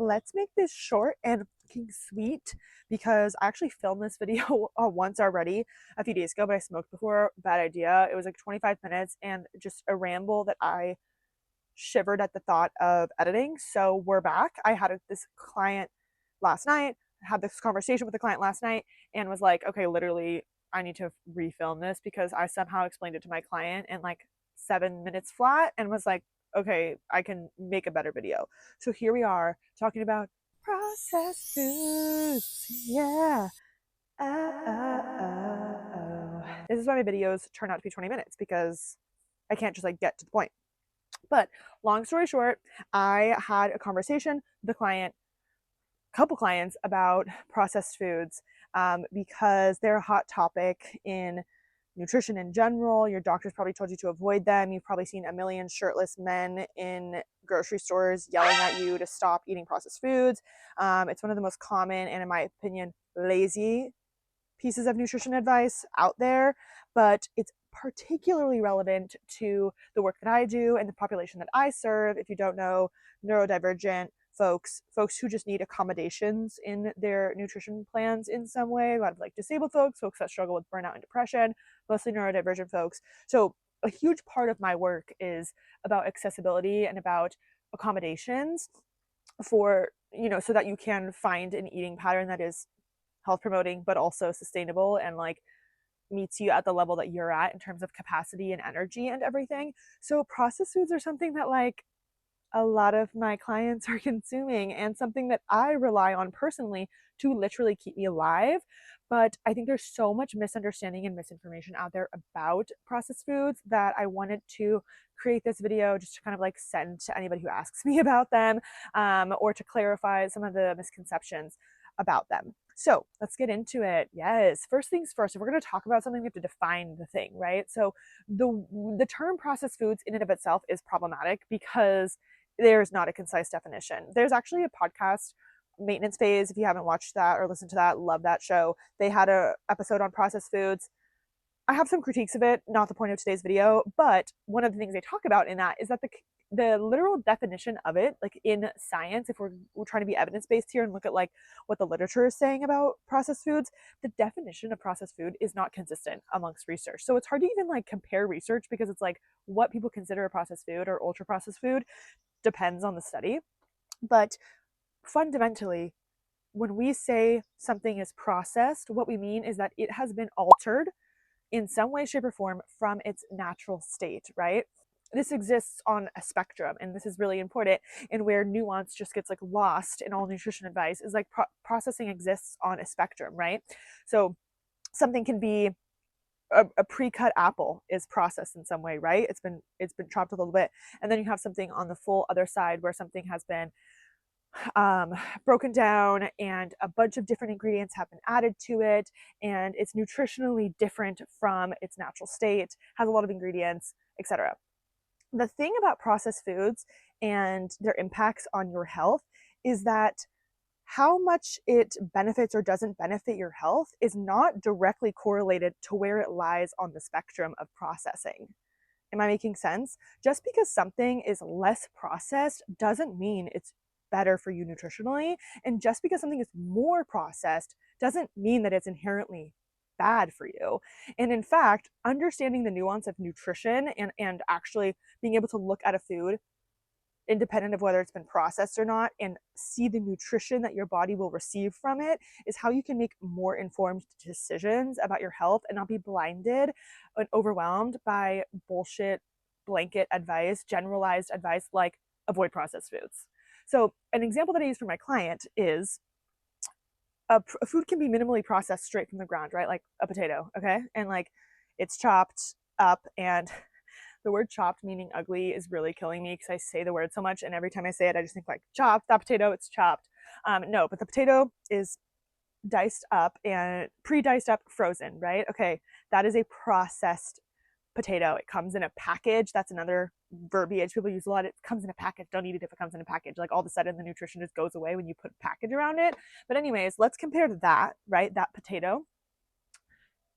let's make this short and fucking sweet because I actually filmed this video once already a few days ago, but I smoked before. Bad idea. It was like 25 minutes and just a ramble that I shivered at the thought of editing. So we're back. I had this client last night, had this conversation with the client last night, and was like, okay, literally, I need to refilm this because I somehow explained it to my client in like 7 minutes flat and was like, okay, I can make a better video. So here we are talking about processed foods. Yeah. This is why my videos turn out to be 20 minutes because I can't just like get to the point. But long story short, I had a conversation with a client, couple clients, about processed foods because they're a hot topic in nutrition in general. Your doctor's probably told you to avoid them. You've probably seen a million shirtless men in grocery stores yelling at you to stop eating processed foods. It's one of the most common and, in my opinion, lazy pieces of nutrition advice out there, but it's particularly relevant to the work that I do and the population that I serve. If you don't know, neurodivergent folks who just need accommodations in their nutrition plans in some way, a lot of like disabled folks that struggle with burnout and depression, mostly neurodivergent folks. So a huge part of my work is about accessibility and about accommodations for, so that you can find an eating pattern that is health promoting but also sustainable and like meets you at the level that you're at in terms of capacity and energy and everything. So processed foods are something that like a lot of my clients are consuming and something that I rely on personally to literally keep me alive. But I think there's so much misunderstanding and misinformation out there about processed foods that I wanted to create this video just to kind of like send to anybody who asks me about them, or to clarify some of the misconceptions about them. So let's get into it. Yes, first things first, if we're going to talk about something, we have to define the thing, right? So the term processed foods in and of itself is problematic because there's not a concise definition. There's actually a podcast, Maintenance Phase. If you haven't watched that or listened to that, love that show. They had a episode on processed foods. I have some critiques of it, not the point of today's video, but one of the things they talk about in that is that the literal definition of it, like in science, if we're trying to be evidence-based here and look at like what the literature is saying about processed foods, the definition of processed food is not consistent amongst research. So it's hard to even like compare research because it's like what people consider a processed food or ultra processed food depends on the study. But fundamentally, when we say something is processed, what we mean is that it has been altered in some way, shape, or form from its natural state, right? This exists on a spectrum, and this is really important, and where nuance just gets like lost in all nutrition advice is like processing exists on a spectrum, right? So something can be a pre-cut apple is processed in some way, right? It's been chopped a little bit, and then you have something on the full other side where something has been broken down and a bunch of different ingredients have been added to it, and it's nutritionally different from its natural state, has a lot of ingredients, etc. The thing about processed foods and their impacts on your health is that how much it benefits or doesn't benefit your health is not directly correlated to where it lies on the spectrum of processing. Am I making sense? Just because something is less processed doesn't mean it's better for you nutritionally. And just because something is more processed doesn't mean that it's inherently bad for you. And in fact, understanding the nuance of nutrition and actually being able to look at a food independent of whether it's been processed or not and see the nutrition that your body will receive from it is how you can make more informed decisions about your health and not be blinded and overwhelmed by bullshit blanket advice, generalized advice like avoid processed foods. So an example that I use for my client is a food can be minimally processed straight from the ground, right? Like a potato, okay? And like it's chopped up, and the word chopped meaning ugly is really killing me because I say the word so much, and every time I say it, I just think like chopped, that potato, it's chopped. No, but the potato is diced up and pre-diced up, frozen, right? Okay, that is a processed potato. It comes in a package. That's another verbiage people use a lot. It comes in a package. Don't eat it if it comes in a package. Like all of a sudden the nutrition just goes away when you put a package around it. But anyways, let's compare that, right? That potato,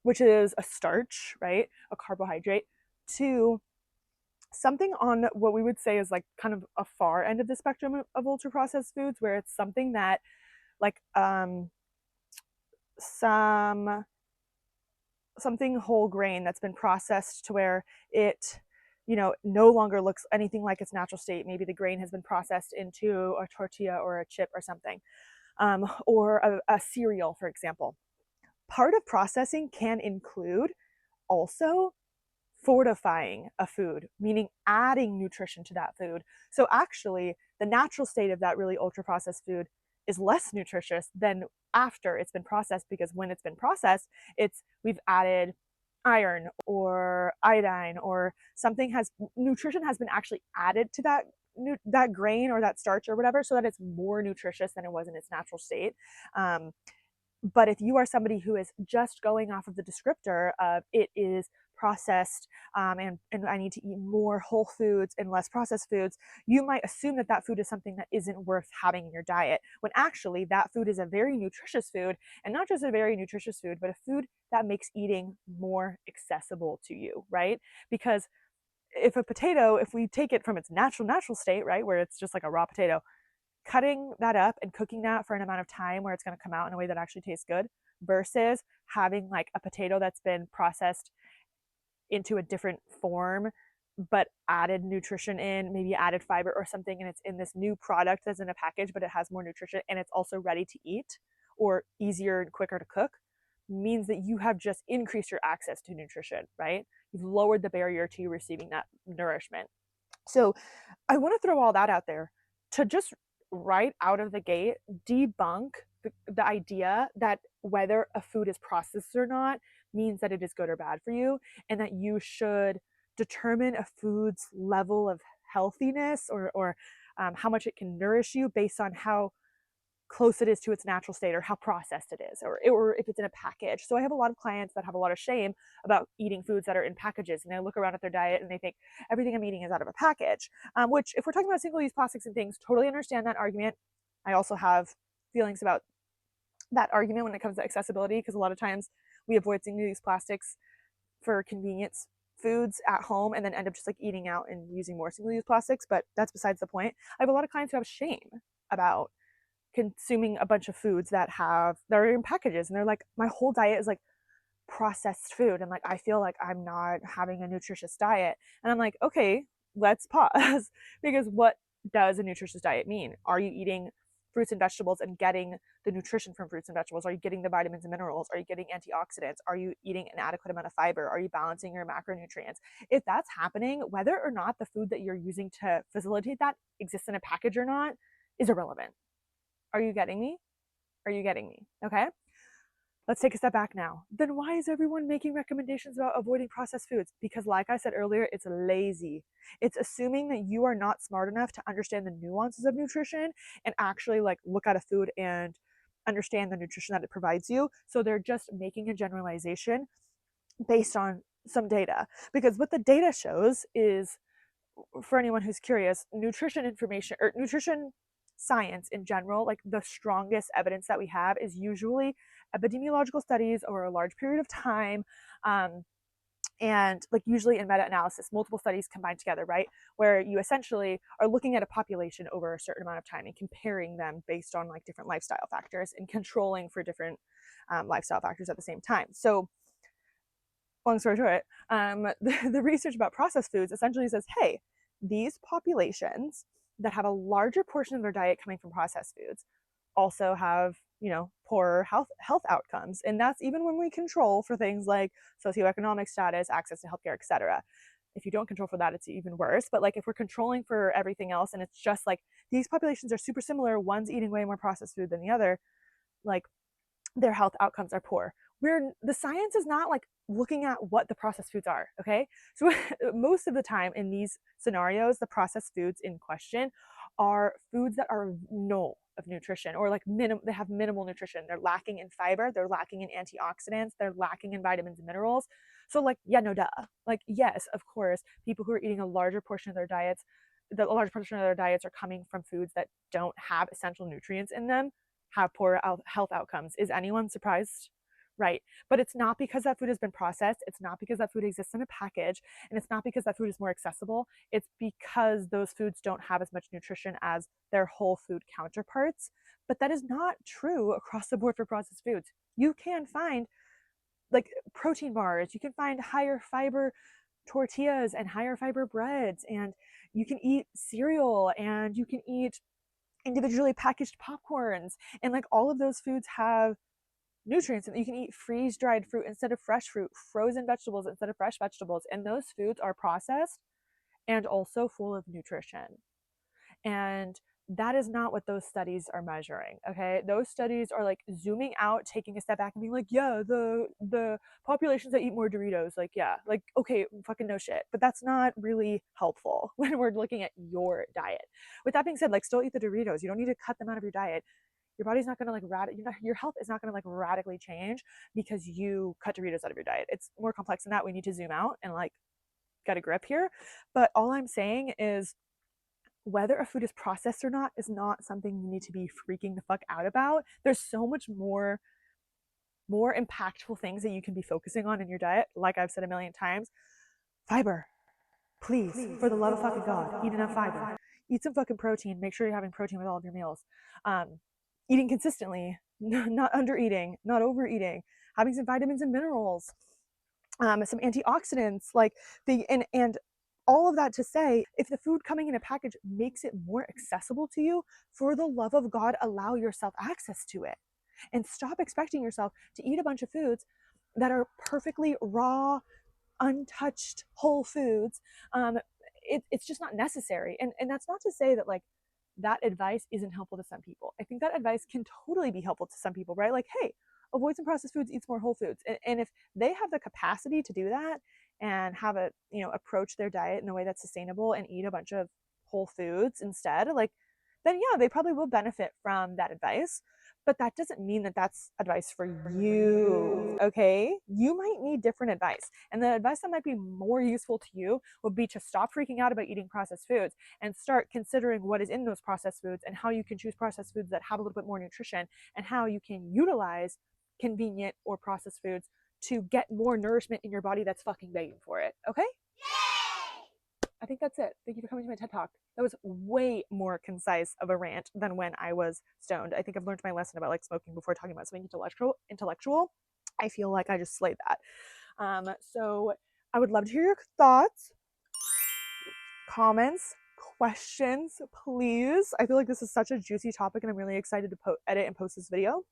which is a starch, right? A carbohydrate, to something on what we would say is like kind of a far end of the spectrum of ultra processed foods, where it's something that like some something whole grain that's been processed to where it, you know, no longer looks anything like its natural state. Maybe the grain has been processed into a tortilla or a chip or something, or a cereal, for example. Part of processing can include also fortifying a food, meaning adding nutrition to that food. So actually, the natural state of that really ultra processed food is less nutritious than after it's been processed, because when it's been processed, it's we've added iron or iodine or something, has nutrition has been actually added to that grain or that starch or whatever, so that it's more nutritious than it was in its natural state. But if you are somebody who is just going off of the descriptor of it is processed, and I need to eat more whole foods and less processed foods, you might assume that that food is something that isn't worth having in your diet, when actually that food is a very nutritious food, and not just a very nutritious food, but a food that makes eating more accessible to you, right? Because if a potato, if we take it from its natural state, right, where it's just like a raw potato, cutting that up and cooking that for an amount of time where it's going to come out in a way that actually tastes good, versus having like a potato that's been processed into a different form but added nutrition in, maybe added fiber or something, and it's in this new product that's in a package, but it has more nutrition and it's also ready to eat or easier and quicker to cook, means that you have just increased your access to nutrition, right? You've lowered the barrier to you receiving that nourishment. So I want to throw all that out there to just right out of the gate debunk the idea that whether a food is processed or not means that it is good or bad for you, and that you should determine a food's level of healthiness or how much it can nourish you based on how close it is to its natural state or how processed it is, or if it's in a package. So I have a lot of clients that have a lot of shame about eating foods that are in packages, and they look around at their diet and they think everything I'm eating is out of a package, which if we're talking about single-use plastics and things, totally understand that argument. I also have feelings about that argument when it comes to accessibility, because a lot of times we avoid single-use plastics for convenience foods at home and then end up just like eating out and using more single-use plastics, but that's besides the point. I have a lot of clients who have shame about consuming a bunch of foods that are in packages, and they're like, my whole diet is like processed food, and like I feel like I'm not having a nutritious diet. And I'm like, okay, let's pause because what does a nutritious diet mean? Are you eating fruits and vegetables and getting the nutrition from fruits and vegetables? Are you getting the vitamins and minerals? Are you getting antioxidants? Are you eating an adequate amount of fiber? Are you balancing your macronutrients? If that's happening, whether or not the food that you're using to facilitate that exists in a package or not is irrelevant. Are you getting me? Are you getting me? Okay. Let's take a step back now. Then why is everyone making recommendations about avoiding processed foods? Because like I said earlier, it's lazy. It's assuming that you are not smart enough to understand the nuances of nutrition and actually like look at a food and understand the nutrition that it provides you. So they're just making a generalization based on some data. Because what the data shows is, for anyone who's curious, nutrition information or nutrition science in general, like the strongest evidence that we have is usually epidemiological studies over a large period of time, and like usually in meta-analysis, multiple studies combined together, right? Where you essentially are looking at a population over a certain amount of time and comparing them based on like different lifestyle factors and controlling for different lifestyle factors at the same time. So long story short, the research about processed foods essentially says, hey, these populations that have a larger portion of their diet coming from processed foods also have, you know, poorer health outcomes. And that's even when we control for things like socioeconomic status, access to healthcare, etc. If you don't control for that, it's even worse. But like if we're controlling for everything else and it's just like these populations are super similar, one's eating way more processed food than the other, like their health outcomes are poor. The science is not like looking at what the processed foods are, okay? So most of the time in these scenarios, the processed foods in question are foods that are null of nutrition, or like they have minimal nutrition. They're lacking in fiber, they're lacking in antioxidants, they're lacking in vitamins and minerals. So like, yeah, no duh. Like, yes, of course, people who are eating a larger portion of their diets, are coming from foods that don't have essential nutrients in them, have poor health outcomes. Is anyone surprised right? But it's not because that food has been processed. It's not because that food exists in a package. And it's not because that food is more accessible. It's because those foods don't have as much nutrition as their whole food counterparts. But that is not true across the board for processed foods. You can find like protein bars, you can find higher fiber tortillas and higher fiber breads, and you can eat cereal, and you can eat individually packaged popcorns, and like all of those foods have nutrients. And you can eat freeze dried fruit instead of fresh fruit, frozen vegetables instead of fresh vegetables, and those foods are processed and also full of nutrition. And that is not what those studies are measuring. Okay, those studies are like zooming out, taking a step back and being like, yeah, the populations that eat more Doritos, like, yeah, like, okay, fucking no shit. But that's not really helpful when we're looking at your diet. With that being said, like, still eat the Doritos. You don't need to cut them out of your diet. Your body's not gonna like your health is not gonna like radically change because you cut Doritos out of your diet. It's more complex than that. We need to zoom out and like get a grip here. But all I'm saying is whether a food is processed or not is not something you need to be freaking the fuck out about. There's so much more impactful things that you can be focusing on in your diet. Like I've said a million times, fiber. Please, for the love of fucking God, eat enough fiber. Eat some fucking protein. Make sure you're having protein with all of your meals. Eating consistently, not under eating, not overeating, having some vitamins and minerals, some antioxidants, like and all of that to say, if the food coming in a package makes it more accessible to you, for the love of God, allow yourself access to it. And stop expecting yourself to eat a bunch of foods that are perfectly raw, untouched whole foods. It's just not necessary. And that's not to say that like that advice isn't helpful to some people. I think that advice can totally be helpful to some people, right? Like, hey, avoid some processed foods, eat some more whole foods. And if they have the capacity to do that and have a, approach their diet in a way that's sustainable and eat a bunch of whole foods instead, like, then yeah, they probably will benefit from that advice. But that doesn't mean that that's advice for you, okay? You might need different advice. And the advice that might be more useful to you would be to stop freaking out about eating processed foods and start considering what is in those processed foods and how you can choose processed foods that have a little bit more nutrition and how you can utilize convenient or processed foods to get more nourishment in your body that's fucking begging for it, okay? I think that's it. Thank you for coming to my TED Talk. That was way more concise of a rant than when I was stoned. I think I've learned my lesson about like smoking before talking about something intellectual. I feel like I just slayed that. So I would love to hear your thoughts, comments, questions, please. I feel like this is such a juicy topic and I'm really excited to edit and post this video.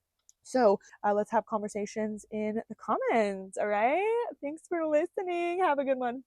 So let's have conversations in the comments, all right? Thanks for listening. Have a good one.